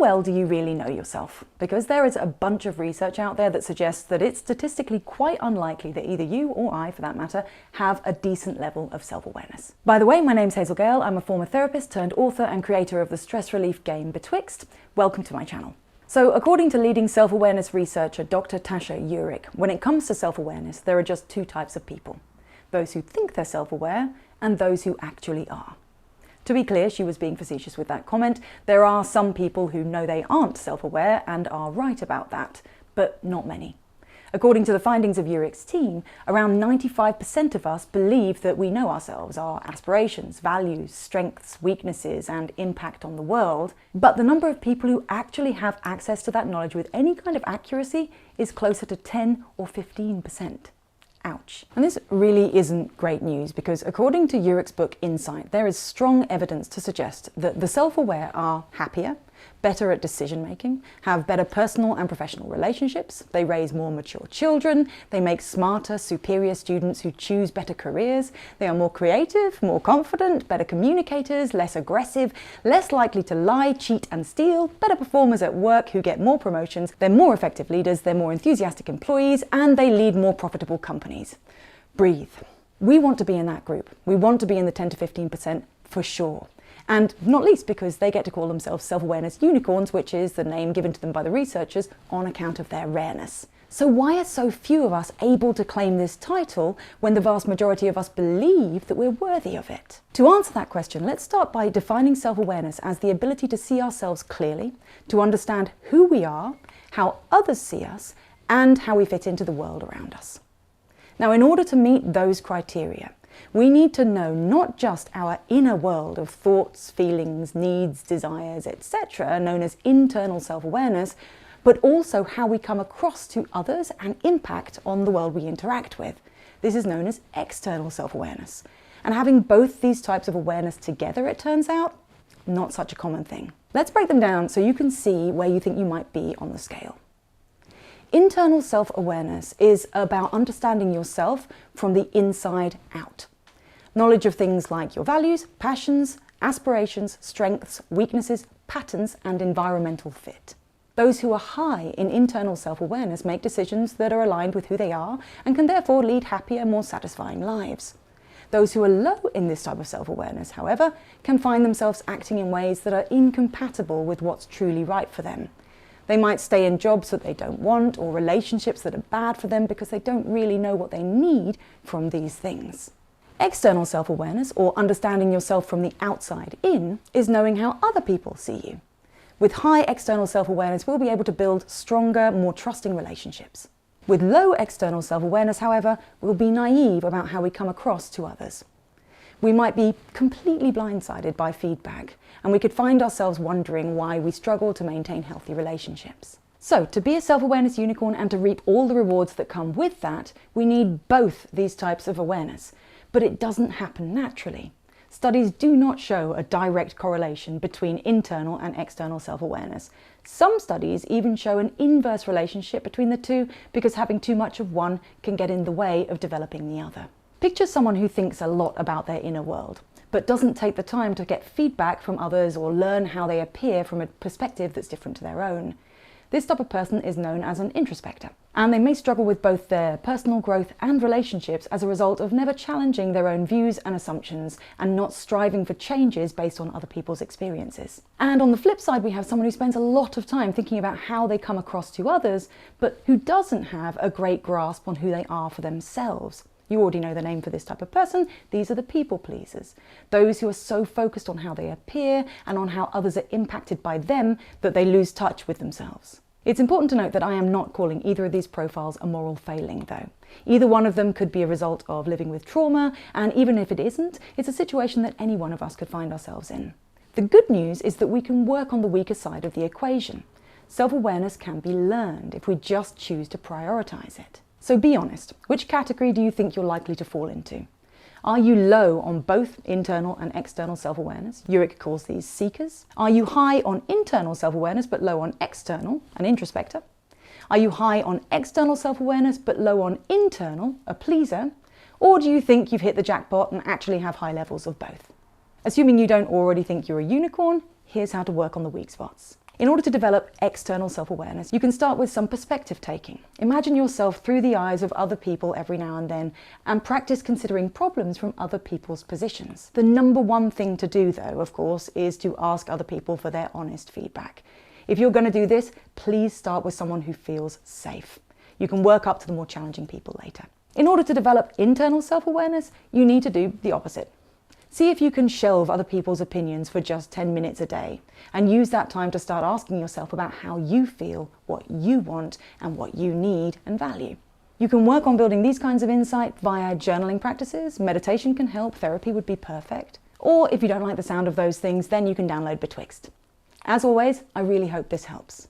well do you really know yourself? Because there is a bunch of research out there that suggests that it's statistically quite unlikely that either you or I, for that matter, have a decent level of self-awareness. By the way, my name's Hazel Gale. I'm a former therapist turned author and creator of the stress relief game Betwixt. Welcome to my channel. So, according to leading self-awareness researcher Dr. Tasha Eurich, when it comes to self-awareness, there are just two types of people: those who think they're self-aware and those who actually are. To be clear, she was being facetious with that comment. There are some people who know they aren't self-aware and are right about that, but not many. According to the findings of Eurich's team, around 95% of us believe that we know ourselves, our aspirations, values, strengths, weaknesses, and impact on the world. But the number of people who actually have access to that knowledge with any kind of accuracy is closer to 10 or 15%. Ouch. And this really isn't great news, because according to Eurich's book Insight, there is strong evidence to suggest that the self-aware are happier, better at decision-making, have better personal and professional relationships, they raise more mature children, they make smarter, superior students who choose better careers, they are more creative, more confident, better communicators, less aggressive, less likely to lie, cheat and steal, better performers at work who get more promotions, they're more effective leaders, they're more enthusiastic employees, and they lead more profitable companies. Breathe. We want to be in that group. We want to be in the 10 to 15% for sure. And not least because they get to call themselves self-awareness unicorns, which is the name given to them by the researchers on account of their rareness. So why are so few of us able to claim this title when the vast majority of us believe that we're worthy of it? To answer that question, let's start by defining self-awareness as the ability to see ourselves clearly, to understand who we are, how others see us, and how we fit into the world around us. Now, in order to meet those criteria, we need to know not just our inner world of thoughts, feelings, needs, desires, etc., known as internal self-awareness, but also how we come across to others and impact on the world we interact with. This is known as external self-awareness. And having both these types of awareness together, it turns out, not such a common thing. Let's break them down so you can see where you think you might be on the scale. Internal self-awareness is about understanding yourself from the inside out. Knowledge of things like your values, passions, aspirations, strengths, weaknesses, patterns, and environmental fit. Those who are high in internal self-awareness make decisions that are aligned with who they are and can therefore lead happier, more satisfying lives. Those who are low in this type of self-awareness, however, can find themselves acting in ways that are incompatible with what's truly right for them. They might stay in jobs that they don't want or relationships that are bad for them because they don't really know what they need from these things. External self-awareness, or understanding yourself from the outside in, is knowing how other people see you. With high external self-awareness, we'll be able to build stronger, more trusting relationships. With low external self-awareness, however, we'll be naive about how we come across to others. We might be completely blindsided by feedback, and we could find ourselves wondering why we struggle to maintain healthy relationships. So, to be a self-awareness unicorn and to reap all the rewards that come with that, we need both these types of awareness. But it doesn't happen naturally. Studies do not show a direct correlation between internal and external self-awareness. Some studies even show an inverse relationship between the two because having too much of one can get in the way of developing the other. Picture someone who thinks a lot about their inner world, but doesn't take the time to get feedback from others or learn how they appear from a perspective that's different to their own. This type of person is known as an introspector, and they may struggle with both their personal growth and relationships as a result of never challenging their own views and assumptions and not striving for changes based on other people's experiences. And on the flip side, we have someone who spends a lot of time thinking about how they come across to others, but who doesn't have a great grasp on who they are for themselves. You already know the name for this type of person. These are the people pleasers. Those who are so focused on how they appear and on how others are impacted by them that they lose touch with themselves. It's important to note that I am not calling either of these profiles a moral failing, though. Either one of them could be a result of living with trauma, and even if it isn't, it's a situation that any one of us could find ourselves in. The good news is that we can work on the weaker side of the equation. Self-awareness can be learned if we just choose to prioritize it. So be honest, which category do you think you're likely to fall into? Are you low on both internal and external self-awareness? Eurich calls these seekers. Are you high on internal self-awareness but low on external, an introspector? Are you high on external self-awareness but low on internal, a pleaser? Or do you think you've hit the jackpot and actually have high levels of both? Assuming you don't already think you're a unicorn, here's how to work on the weak spots. In order to develop external self-awareness, you can start with some perspective taking. Imagine yourself through the eyes of other people every now and then, and practice considering problems from other people's positions. The number one thing to do, though, of course, is to ask other people for their honest feedback. If you're going to do this, please start with someone who feels safe. You can work up to the more challenging people later. In order to develop internal self-awareness, you need to do the opposite. See if you can shelve other people's opinions for just 10 minutes a day, and use that time to start asking yourself about how you feel, what you want, and what you need and value. You can work on building these kinds of insight via journaling practices. Meditation can help, therapy would be perfect. Or if you don't like the sound of those things, then you can download Betwixt. As always, I really hope this helps.